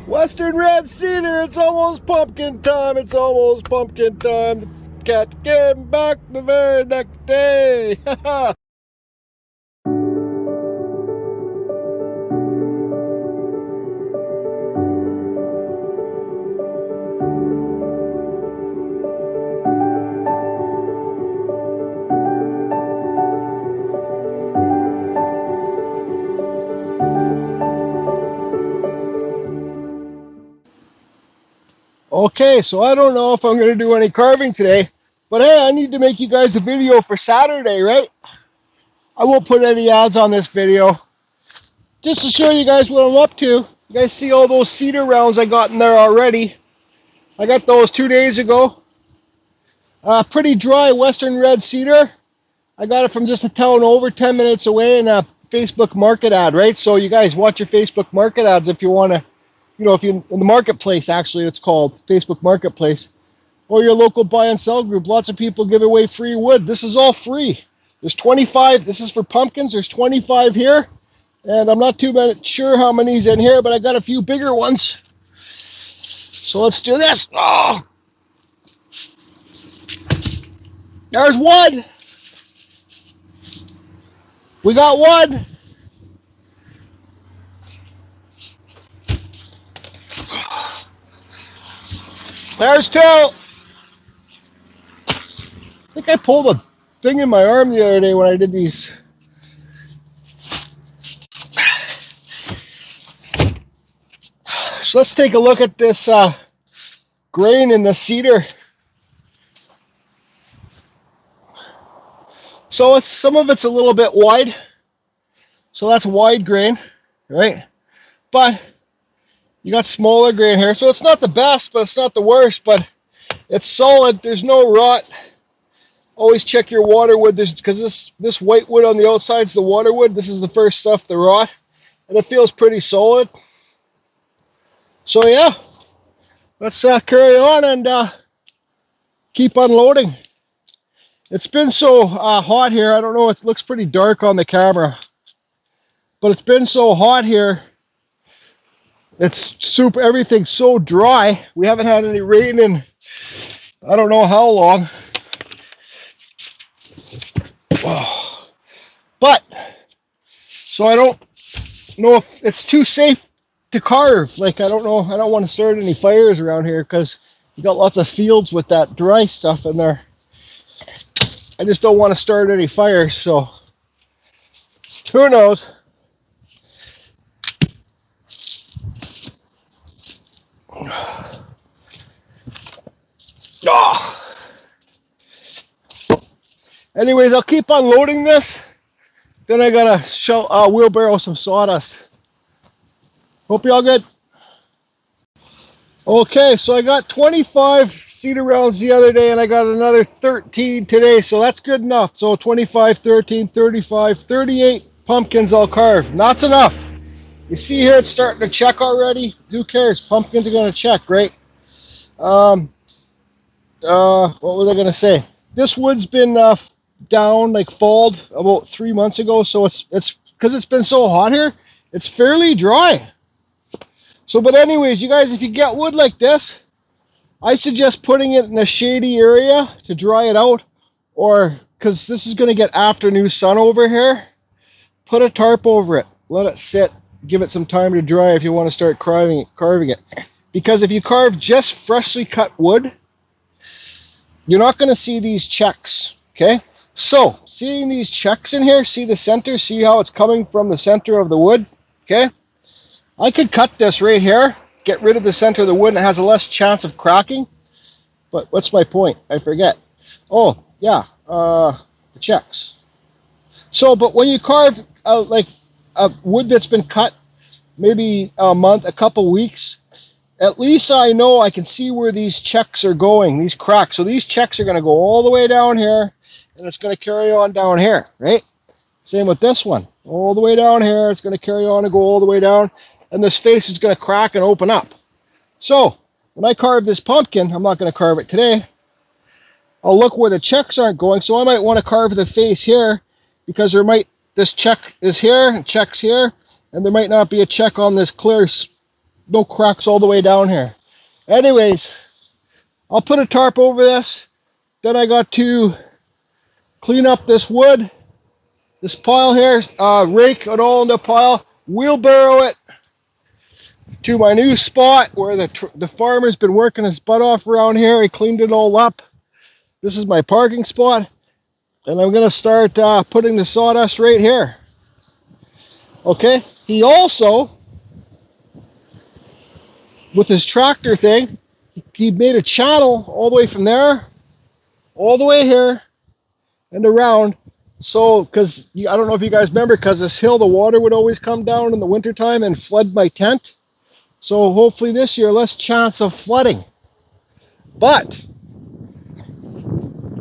Western red cedar, it's almost pumpkin time. It's almost pumpkin time. The cat came back the very next day. Okay, so I don't know if I'm going to do any carving today, but hey, I need to make you guys a video for Saturday, right? I won't put any ads on this video, just to show you guys what I'm up to. You guys see all those cedar rounds I got in there already. I got those 2 days ago. Pretty dry Western red cedar. I got it from just a town over 10 minutes away in a Facebook market ad, right? So you guys watch your Facebook market ads if you want to, you know, if you're in the marketplace, actually it's called Facebook Marketplace, or your local buy and sell group. Lots of people give away free wood. This is all free. There's 25, this is for pumpkins, there's 25 here, and I'm not too sure how many's in here, but I got a few bigger ones. So let's do this. Oh! There's one. We got one. There's two. I think I pulled a thing in my arm the other day when I did these. So let's take a look at this grain in the cedar. So some of it's a little bit wide. So that's wide grain, right? But you got smaller grain here. So it's not the best, but it's not the worst, but it's solid. There's no rot. Always check your water wood, because this white wood on the outside is the water wood. This is the first stuff, the rot, and it feels pretty solid. So yeah, let's carry on and keep unloading. It's been so hot here. I don't know, it looks pretty dark on the camera, but it's been so hot here. It's super, everything's so dry. We haven't had any rain in I don't know how long. Oh. But so I don't know if it's too safe to carve. Like, I don't know, I don't want to start any fires around here because you got lots of fields with that dry stuff in there. I just don't want to start any fires, so who knows. Oh. Anyways, I'll keep unloading this. Then I gotta wheelbarrow some sawdust. Hope y'all good. Okay, so I got 25 cedar rounds the other day, and I got another 13 today, so that's good enough. So 25, 13, 35, 38 pumpkins I'll carve. That's enough. You see here it's starting to check already. Who cares? Pumpkins are going to check, right? What was I going to say? This wood's been down, like falled about 3 months ago, so it's because it's been so hot here, it's fairly dry. So, but anyways, you guys, if you get wood like this, I suggest putting it in a shady area to dry it out, or because this is going to get afternoon sun over here, put a tarp over it, let it sit, give it some time to dry if you want to start carving it. Because if you carve just freshly cut wood, you're not going to see these checks, okay? So, seeing these checks in here, see the center, see how it's coming from the center of the wood, okay? I could cut this right here, get rid of the center of the wood, and it has a less chance of cracking. But what's my point? I forget. Oh, yeah, the checks. So, but when you carve like a wood that's been cut maybe a month, a couple weeks, at least I know I can see where these checks are going, these cracks. So these checks are going to go all the way down here, and it's going to carry on down here, right? Same with this one. All the way down here, it's going to carry on and go all the way down, and this face is going to crack and open up. So when I carve this pumpkin, I'm not going to carve it today. I'll look where the checks aren't going, so I might want to carve the face here, because this check is here and check's here, and there might not be a check on this clear, no cracks all the way down here. Anyways, I'll put a tarp over this. Then I got to clean up this wood, this pile here, rake it all in the pile, wheelbarrow it to my new spot where the farmer's been working his butt off around here. He cleaned it all up. This is my parking spot, and I'm going to start putting the sawdust right here. Okay, he also, with his tractor thing, he made a channel all the way from there, all the way here, and around. So, because I don't know if you guys remember, because this hill, the water would always come down in the wintertime and flood my tent. So hopefully this year, less chance of flooding. But,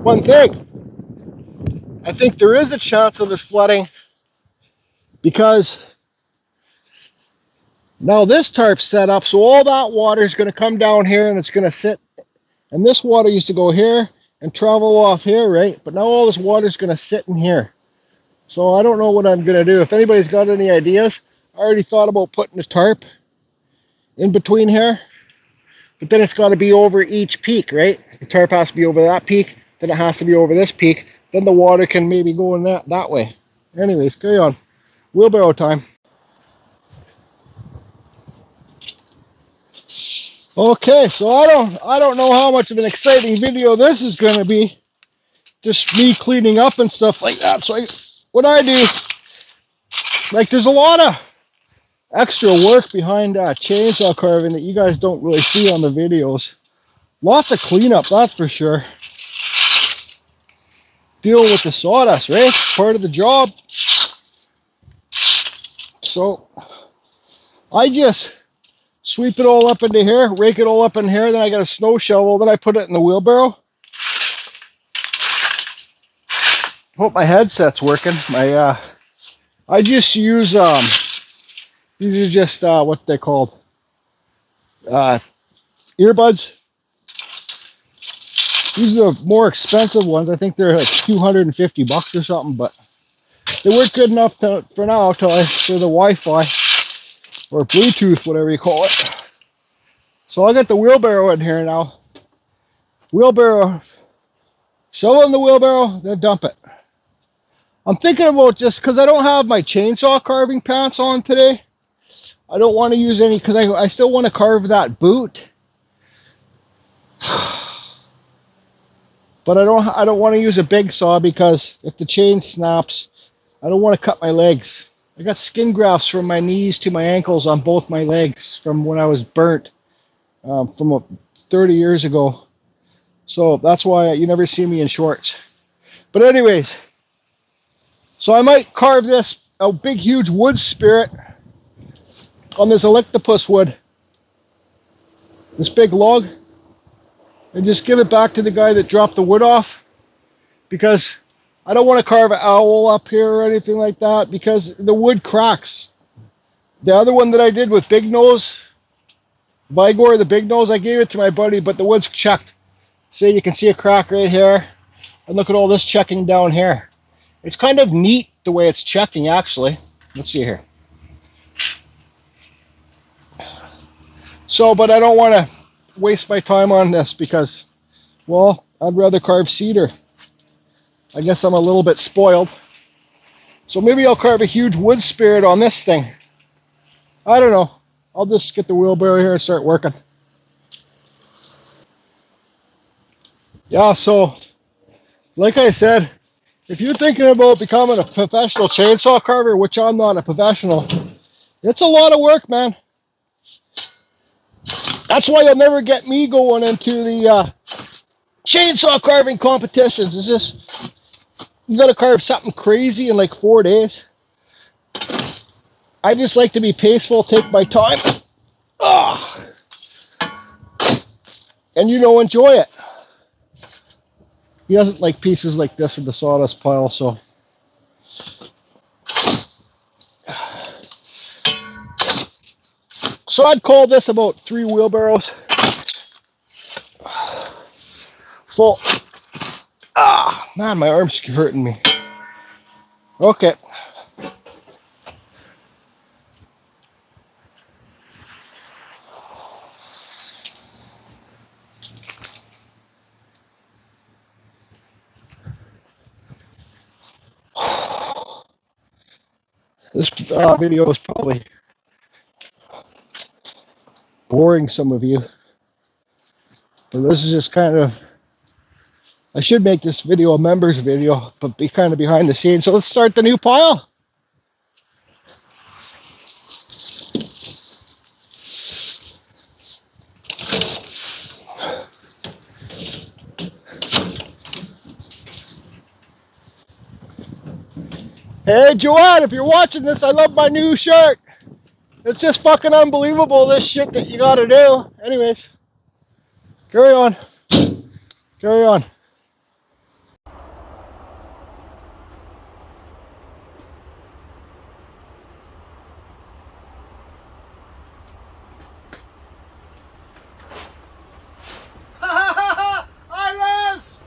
one thing, I think there is a chance of it flooding, because now this tarp's set up, so all that water is going to come down here and it's going to sit. And this water used to go here and travel off here, right? But now all this water is going to sit in here. So I don't know what I'm going to do. If anybody's got any ideas, I already thought about putting a tarp in between here. But then it's got to be over each peak, right? The tarp has to be over that peak. Then it has to be over this peak. Then the water can maybe go in that way. Anyways, carry on. Wheelbarrow time. Okay, so I don't know how much of an exciting video this is going to be. Just me cleaning up and stuff like that. So what I do, like, there's a lot of extra work behind chainsaw carving that you guys don't really see on the videos. Lots of cleanup, that's for sure. Dealing with the sawdust, right? Part of the job. So I just sweep it all up into here, rake it all up in here, then I got a snow shovel, then I put it in the wheelbarrow. Hope my headset's working. I just use these are just what they called earbuds. These are the more expensive ones. I think they're like $250 or something, but they work good enough for now for the Wi-Fi or Bluetooth, whatever you call it. So I got the wheelbarrow in here now. Wheelbarrow, shovel in the wheelbarrow, then dump it. I'm thinking about, just because I don't have my chainsaw carving pants on today, I don't want to use any, because I still want to carve that boot. But I don't want to use a big saw, because if the chain snaps, I don't want to cut my legs. I got skin grafts from my knees to my ankles on both my legs from when I was burnt from 30 years ago. So that's why you never see me in shorts. But anyways, so I might carve this, a big huge wood spirit on this eucalyptus wood. This big log. And just give it back to the guy that dropped the wood off. Because I don't want to carve an owl up here or anything like that, because the wood cracks. The other one that I did with Big Nose, Vigor, the Big Nose, I gave it to my buddy, but the wood's checked. See, you can see a crack right here. And look at all this checking down here. It's kind of neat the way it's checking, actually. Let's see here. So, but I don't want to waste my time on this because, well, I'd rather carve cedar. I guess I'm a little bit spoiled. So maybe I'll carve a huge wood spirit on this thing. I don't know. I'll just get the wheelbarrow here and start working. Yeah, so like I said, if you're thinking about becoming a professional chainsaw carver, which I'm not a professional, it's a lot of work, man. That's why you'll never get me going into the chainsaw carving competitions. It's just, you got to carve something crazy in like 4 days. I just like to be peaceful, take my time, and enjoy it. He doesn't like pieces like this in the sawdust pile, so. So I'd call this about 3 wheelbarrows full. Man, my arm's hurting me. Okay. This video is probably boring some of you, but this is just kind of, I should make this video a members video, but be kind of behind the scenes. So let's start the new pile. Hey Joanne, if you're watching this, I love my new shirt. It's just fucking unbelievable, this shit that you gotta do. Anyways, carry on. Carry on. Hi Liz!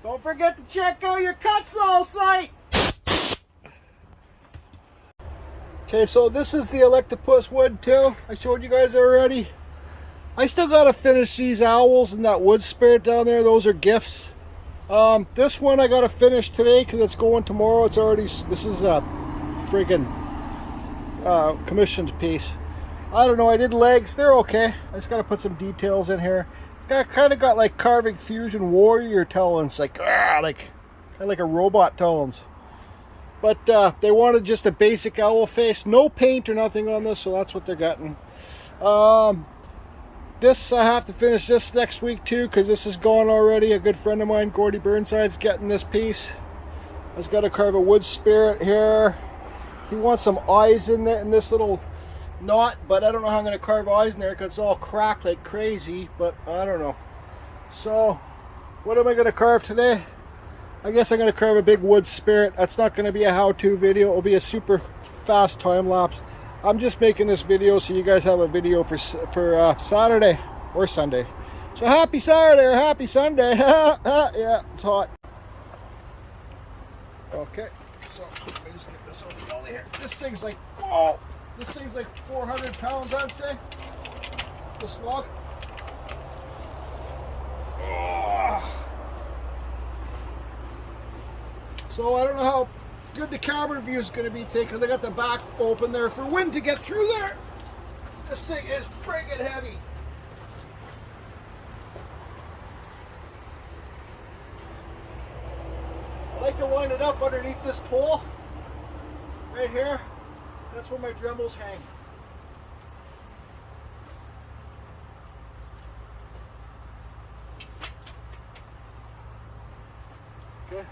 Don't forget to check out your Kutzall site! Okay, so this is the Electopus wood too. I showed you guys already. I still gotta finish these owls and that wood spirit down there. Those are gifts. This one I gotta finish today because it's going tomorrow. It's already, this is a friggin' commissioned piece. I don't know, I did legs, they're okay. I just gotta put some details in here. Kind of got like carving fusion warrior talons, like kind of like a robot talons. But they wanted just a basic owl face, no paint or nothing on this, so that's what they're getting. This I have to finish this next week too, because this is gone already. A good friend of mine, Gordy Burnside's getting this piece. I just got to carve a wood spirit here. He wants some eyes in there in this little knot, but I don't know how I'm going to carve eyes in there because it's all cracked like crazy, but I don't know. So what am I going to carve today? I guess I'm going to carve a big wood spirit. That's not going to be a how-to video. It'll be a super fast time lapse. I'm just making this video so you guys have a video for Saturday or Sunday. So happy Saturday or happy Sunday. Yeah, it's hot. Okay, so let me just get this on the ollie here. This thing's like, whoa! This thing's like 400 pounds, I'd say. This log. Oh. So I don't know how good the camera view is going to be taken. They got the back open there for wind to get through there. This thing is friggin' heavy. I like to line it up underneath this pole right here. That's where my Dremels hang. Okay.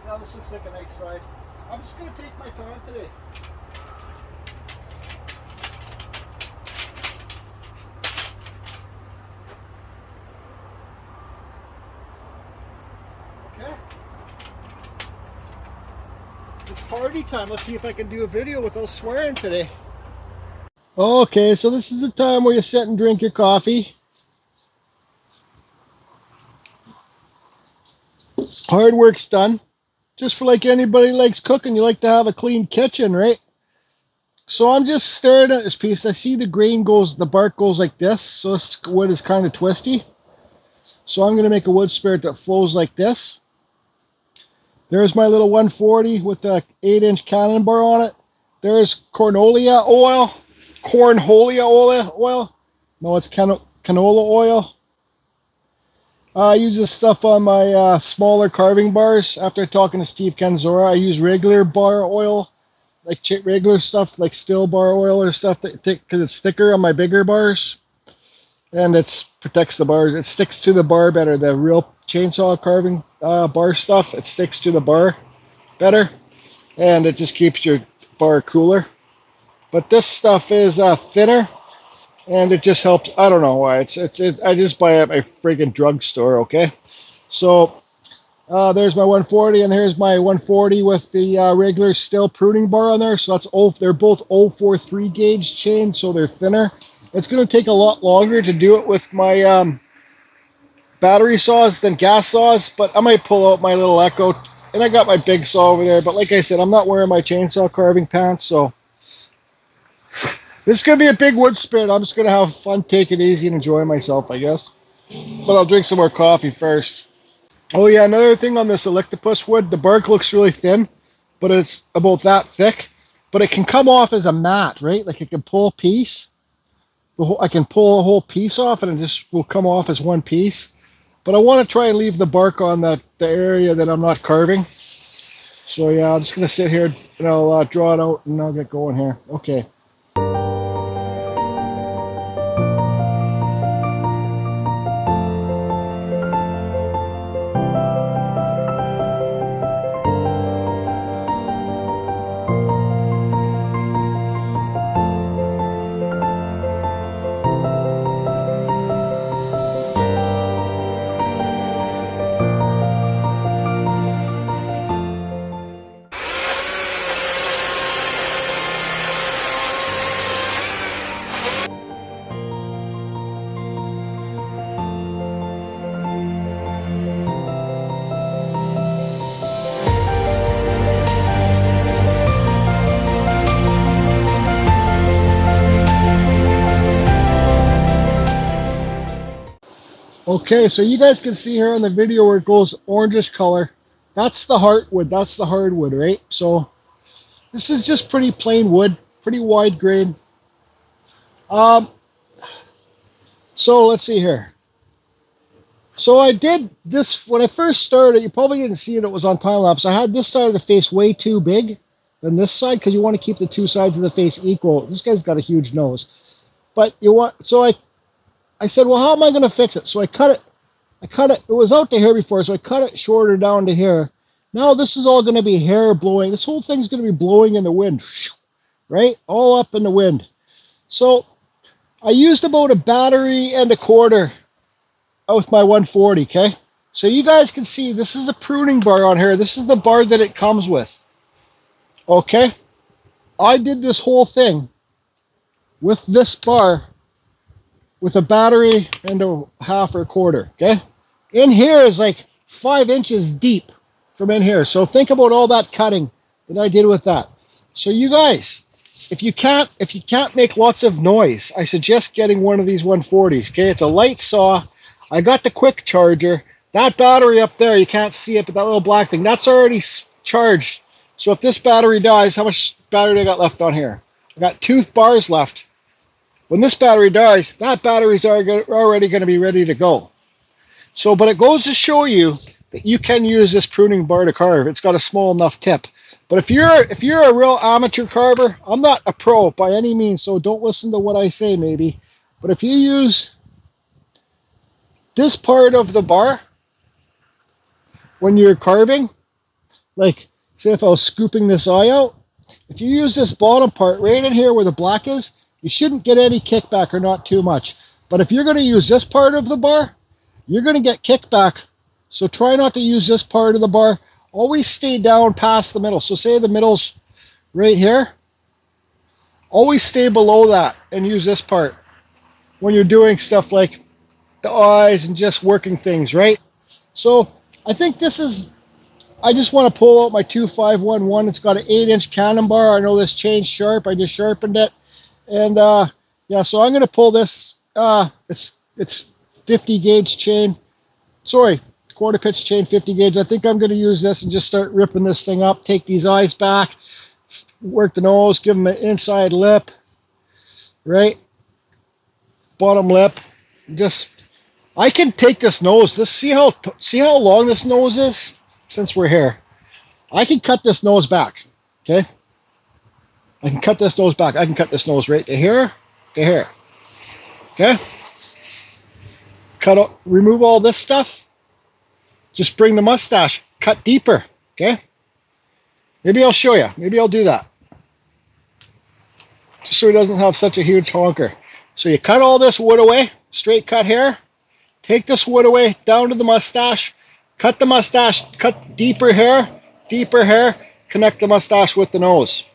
Now this looks like a nice side. I'm just going to take my time today. Okay. It's party time. Let's see if I can do a video without swearing today. Okay, so this is the time where you sit and drink your coffee. Hard work's done. Just for like anybody likes cooking, you like to have a clean kitchen, right? So I'm just staring at this piece. I see the grain goes, the bark goes like this. So this wood is kind of twisty. So I'm going to make a wood spirit that flows like this. There's my little 140 with a 8-inch cannon bar on it. There's cornolia oil. No, it's canola oil. I use this stuff on my smaller carving bars. After talking to Steve Kenzora, I use regular bar oil, like regular stuff like Stihl bar oil or stuff, because it's thicker on my bigger bars. And it protects the bars. It sticks to the bar better. The real chainsaw carving bar stuff, it sticks to the bar better. And it just keeps your bar cooler. But this stuff is thinner. And it just helps. I don't know why. I just buy it at my friggin' drugstore, okay? So there's my 140, and here's my 140 with the regular Stihl pruning bar on there. So they're both 043 gauge chain, so they're thinner. It's going to take a lot longer to do it with my battery saws than gas saws, but I might pull out my little Echo And I got my big saw over there, but like I said, I'm not wearing my chainsaw carving pants, so this is going to be a big wood sprint. I'm just going to have fun, take it easy, and enjoy myself, I guess. But I'll drink some more coffee first. Oh yeah, another thing on this eucalyptus wood, the bark looks really thin, but it's about that thick. But it can come off as a mat, right? Like it can pull a piece. I can pull a whole piece off and it just will come off as one piece. But I want to try and leave the bark on the area that I'm not carving. So yeah, I'm just going to sit here and I'll draw it out and I'll get going here. Okay. Okay, so you guys can see here on the video where it goes orangish color. That's the heartwood, that's the hardwood, right? So this is just pretty plain wood, pretty wide grain. So let's see here. So I did this, when I first started, you probably didn't see it, it was on time lapse. I had this side of the face way too big than this side because you want to keep the two sides of the face equal. This guy's got a huge nose. But you want, so I said, well, how am I going to fix it? So I cut it. It was out to here before, so I cut it shorter down to here. Now this is all going to be hair blowing. This whole thing's going to be blowing in the wind, right? All up in the wind. So I used about a battery and a quarter with my 140, okay? So you guys can see this is a pruning bar on here. This is the bar that it comes with, okay? I did this whole thing with this bar with a battery and a half or a quarter, okay? In here is like 5 inches deep from in here. So think about all that cutting that I did with that. So you guys, if you can't make lots of noise, I suggest getting one of these 140s, okay? It's a light saw. I got the quick charger. That battery up there, you can't see it, but that little black thing, that's already charged. So if this battery dies, how much battery do I got left on here? I got 2 bars left. When this battery dies, that battery's already going to be ready to go. So, but it goes to show you that you can use this pruning bar to carve. It's got a small enough tip. But if you're a real amateur carver, I'm not a pro by any means, so don't listen to what I say maybe. But if you use this part of the bar when you're carving, like say if I was scooping this eye out, if you use this bottom part right in here where the black is, you shouldn't get any kickback or not too much. But if you're going to use this part of the bar, you're going to get kickback. So try not to use this part of the bar. Always stay down past the middle. So say the middle's right here. Always stay below that and use this part when you're doing stuff like the eyes and just working things, right? So I think this is, I just want to pull out my 2511. It's got an 8-inch cannon bar. I know this chain's sharp. I just sharpened it. And yeah, so I'm going to pull this. It's 50 gauge chain. Sorry, quarter pitch chain, 50 gauge. I think I'm going to use this and just start ripping this thing up. Take these eyes back, work the nose, give them an inside lip, right? Bottom lip. Just, I can take this nose. See how long this nose is. Since we're here, I can cut this nose back. Okay. I can cut this nose back. I can cut this nose right to here, to here. Okay? Cut out, remove all this stuff. Just bring the mustache, cut deeper. Okay? Maybe I'll show you. Maybe I'll do that. Just so he doesn't have such a huge honker. So you cut all this wood away, straight cut hair. Take this wood away, down to the mustache. Cut the mustache, cut deeper hair, connect the mustache with the nose.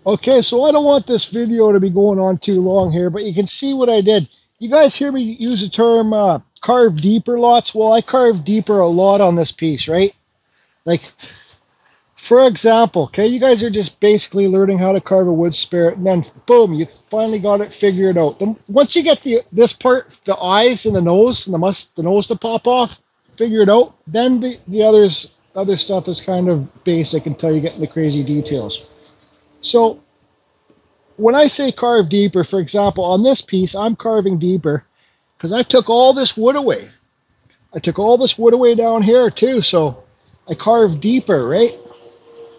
Okay, so I don't want this video to be going on too long here, but you can see what I did. You guys hear me use the term carve deeper lots? Well, I carved deeper a lot on this piece, right? Like, for example, okay, you guys are just basically learning how to carve a wood spirit, and then boom, you finally got it figured out. Once you get this part, the eyes and the nose and the nose to pop off, figured out, then the other stuff is kind of basic until you get into crazy details. So when I say carve deeper, for example, on this piece, I'm carving deeper because I took all this wood away. I took all this wood away down here too, so I carved deeper, right?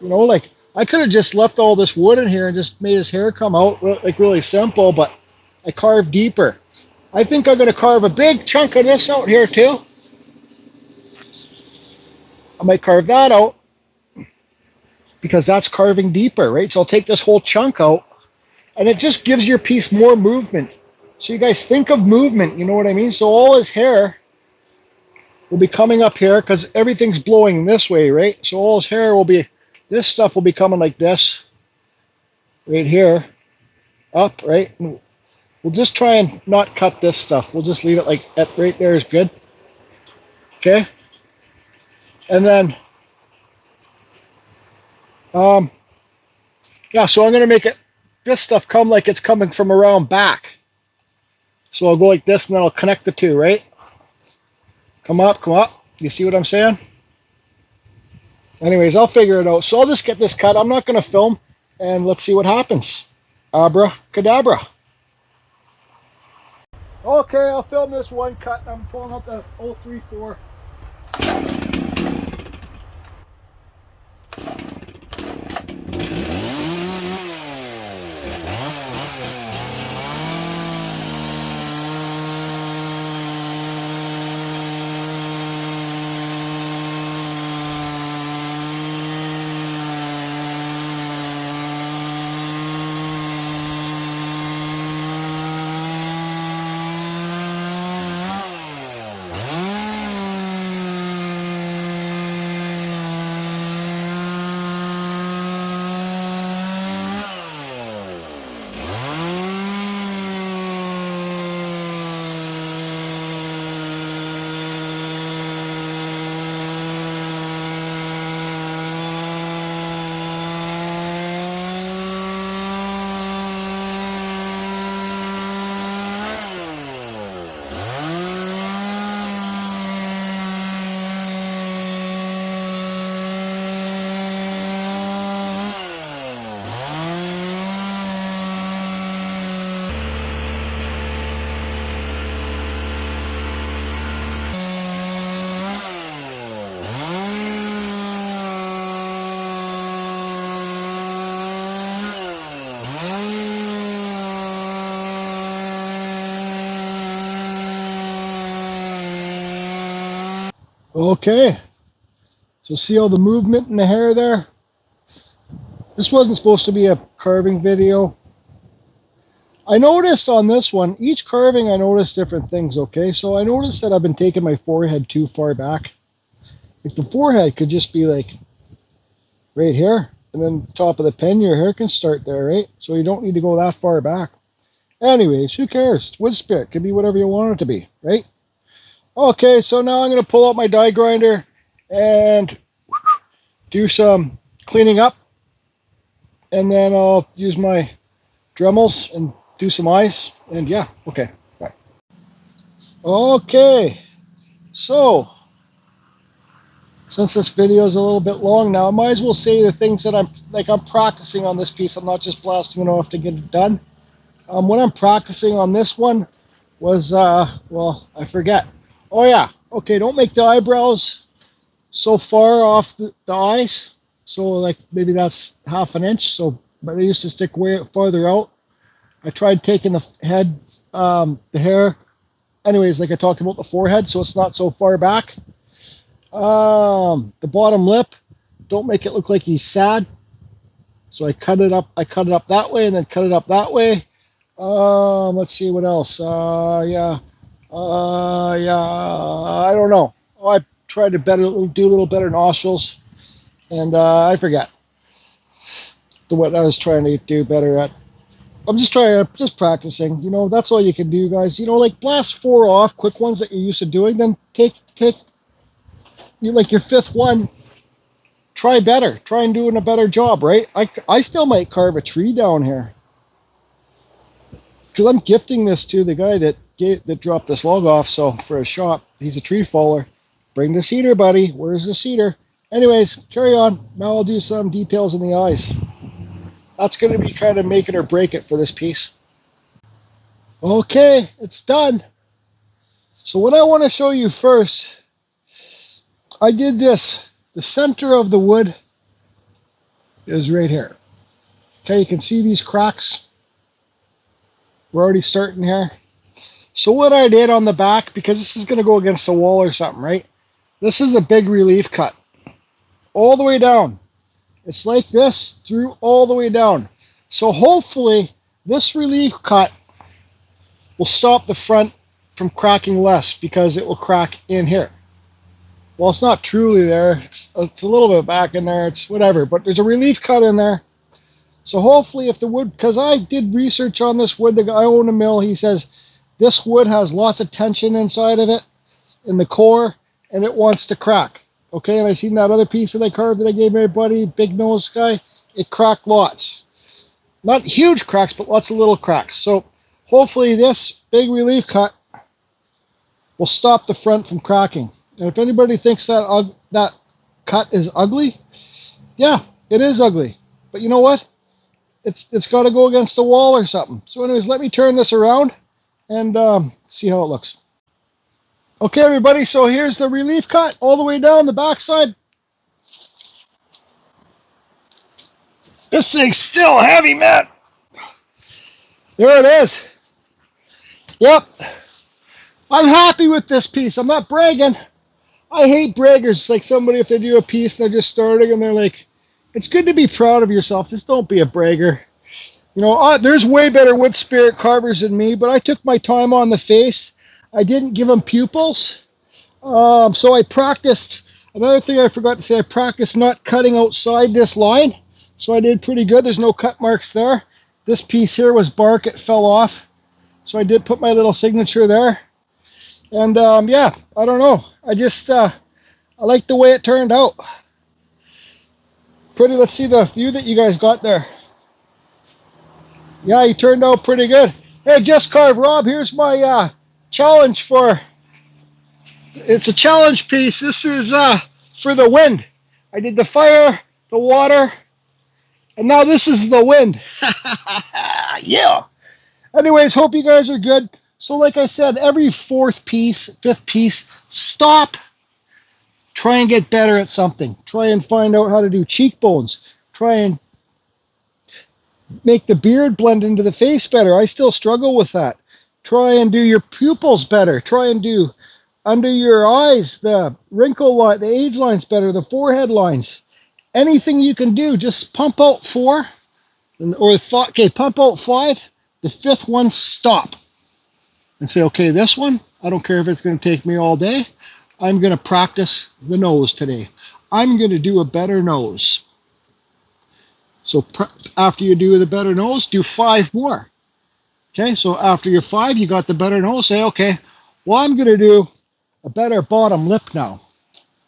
You know, like I could have just left all this wood in here and just made his hair come out like really simple, but I carved deeper. I think I'm going to carve a big chunk of this out here too. I might carve that out because that's carving deeper, right? So I'll take this whole chunk out, and it just gives your piece more movement. So you guys think of movement, you know what I mean? So all his hair will be coming up here because everything's blowing this way, right? So all his hair will be, this stuff will be coming like this, right here, up, right? And we'll just try and not cut this stuff. We'll just leave it like that right there is good. Okay? And then, yeah, so I'm going to make this stuff come like it's coming from around back. So I'll go like this and then I'll connect the two, right? Come up, come up. You see what I'm saying? Anyways, I'll figure it out. So I'll just get this cut. I'm not going to film, and let's see what happens. Abracadabra. Okay, I'll film this one cut. I'm pulling out the 034. Okay, so see all the movement in the hair there? This wasn't supposed to be a carving video. I noticed on this one, each carving I noticed different things, okay? So I noticed that I've been taking my forehead too far back. Like the forehead could just be like right here, and then top of the pen, your hair can start there, right? So you don't need to go that far back. Anyways, who cares? It's wood spirit, it could be whatever you want it to be, right? Okay, so now I'm going to pull out my die grinder and do some cleaning up. And then I'll use my Dremels and do some eyes. And yeah, okay, bye. Okay, so since this video is a little bit long now, I might as well say the things that I'm practicing on this piece. I'm not just blasting it off to get it done. What I'm practicing on this one was, well, I forget. Oh yeah, okay, don't make the eyebrows so far off the eyes. So like maybe that's half an inch. So, but they used to stick way farther out. I tried taking the head, the hair. Anyways, like I talked about the forehead, so it's not so far back. The bottom lip, don't make it look like he's sad. So I cut it up that way and then cut it up that way. Let's see what else. Yeah, I don't know. Oh, I tried to do a little better nostrils, and I forget. what I was trying to do better at. I'm just practicing. You know, that's all you can do, guys. You know, like blast 4 off, quick ones that you're used to doing. Then take you like your 5th one. Try better. Try and doing a better job, right? I still might carve a tree down here because I'm gifting this to the guy that dropped this log off. So for a shop, he's a tree faller. Bring the cedar, buddy. Where's the cedar? Anyways, carry on. Now I'll do some details in the eyes. That's going to be kind of make it or break it for this piece. Okay, it's done. So what I want to show you first, I did this. The center of the wood is right here. Okay, you can see these cracks. We're already starting here. So what I did on the back, because this is going to go against the wall or something, right? This is a big relief cut. All the way down. It's like this through all the way down. So hopefully this relief cut will stop the front from cracking less because it will crack in here. Well, it's not truly there. It's a little bit back in there. It's whatever. But there's a relief cut in there. So hopefully if the wood, because I did research on this wood, the guy owned a mill, he says this wood has lots of tension inside of it, in the core, and it wants to crack. Okay, and I seen that other piece that I carved that I gave my buddy, big nose guy, it cracked lots. Not huge cracks, but lots of little cracks. So hopefully this big relief cut will stop the front from cracking. And if anybody thinks that that cut is ugly, yeah, it is ugly. But you know what? It's got to go against the wall or something. So anyways, let me turn this around and see how it looks. Okay, everybody, so here's the relief cut all the way down the backside. This thing's still heavy, man. There it is. Yep. I'm happy with this piece. I'm not bragging. I hate braggers. Like somebody, if they do a piece and they're just starting and they're like, it's good to be proud of yourself. Just don't be a bragger. You know, there's way better wood spirit carvers than me, but I took my time on the face. I didn't give them pupils. So I practiced. Another thing I forgot to say, I practiced not cutting outside this line. So I did pretty good. There's no cut marks there. This piece here was bark. It fell off. So I did put my little signature there. And yeah, I don't know. I just, I like the way it turned out. Pretty, let's see the view that you guys got there. Yeah, he turned out pretty good. Hey, Just Carve Rob, here's my challenge for, it's a challenge piece. This is for the wind. I did the fire, the water, and now this is the wind. Yeah. Anyways, hope you guys are good. So like I said, every 4th piece, 5th piece, stop. Try and get better at something. Try and find out how to do cheekbones. Try and make the beard blend into the face better. I still struggle with that. Try and do your pupils better. Try and do under your eyes, the wrinkle line, the age lines better, the forehead lines. Anything you can do, just pump out 4, okay, pump out 5. The 5th one, stop. And say, okay, this one, I don't care if it's going to take me all day. I'm going to practice the nose today. I'm going to do a better nose. So after you do the better nose, do 5 more. Okay, so after your 5, you got the better nose. Say, okay, well, I'm going to do a better bottom lip now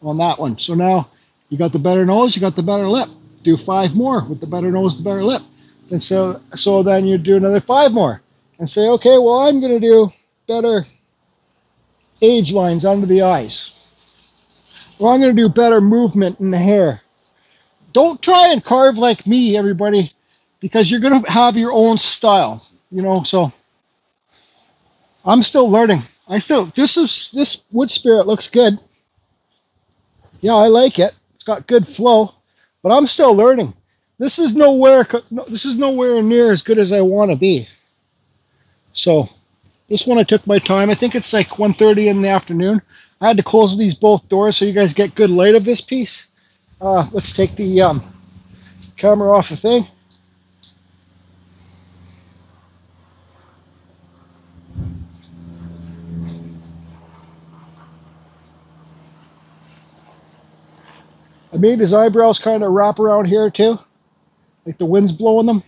on that one. So now you got the better nose, you got the better lip. Do 5 more with the better nose, the better lip. And so then you do another 5 more. And say, okay, well, I'm going to do better age lines under the eyes. Well, I'm going to do better movement in the hair. Don't try and carve like me, everybody, because you're going to have your own style, you know. So I'm still learning. This wood spirit looks good. Yeah, I like it. It's got good flow, but I'm still learning. This is nowhere near as good as I want to be. So this one I took my time. I think it's like 1:30 in the afternoon. I had to close these both doors so you guys get good light of this piece. Let's take the camera off the thing. I made his eyebrows kind of wrap around here too. like the wind's blowing them.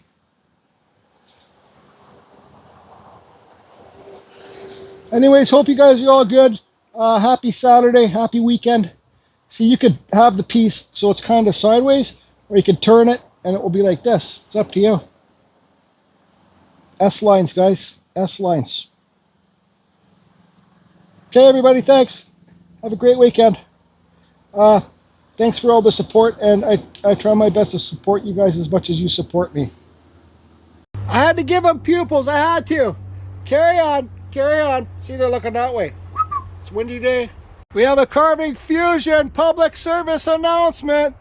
Anyways, hope you guys are all good. Happy Saturday, happy weekend. See, you could have the piece so it's kind of sideways, or you could turn it and it will be like this. It's up to you. S-lines, guys. S-lines. Okay, everybody, thanks. Have a great weekend. Thanks for all the support, and I try my best to support you guys as much as you support me. I had to give them pupils. I had to. Carry on. Carry on. See, they're looking that way. It's a windy day. We have a Carving Fusion public service announcement.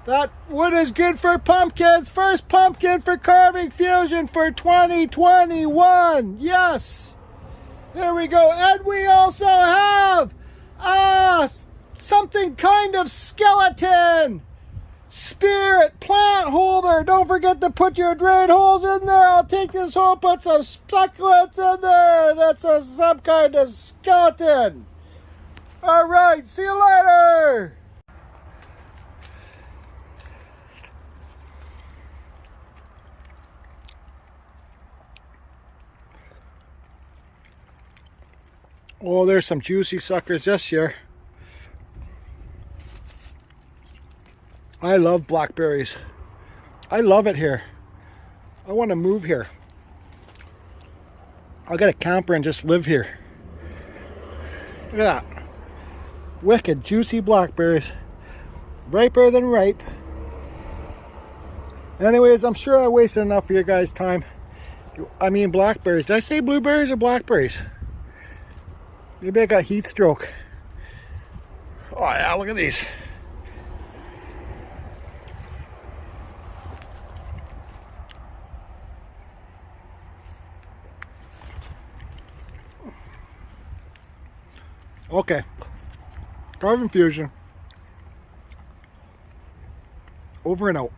That wood is good for pumpkins. First pumpkin for Carving Fusion for 2021. Yes. There we go. And we also have something kind of skeleton. Spirit plant holder. Don't forget to put your drain holes in there. I'll take this home, put some succulents in there. That's some kind of skeleton. All right. See you later. Oh, there's some juicy suckers this year. I love blackberries. I love it here. I want to move here. I'll get a camper and just live here. Look at that. Wicked juicy blackberries. Riper than ripe. Anyways, I'm sure I wasted enough of your guys' time. I mean blackberries. Did I say blueberries or blackberries? Maybe I got heat stroke. Oh yeah, look at these. Okay. Carving Fusion. Over and out.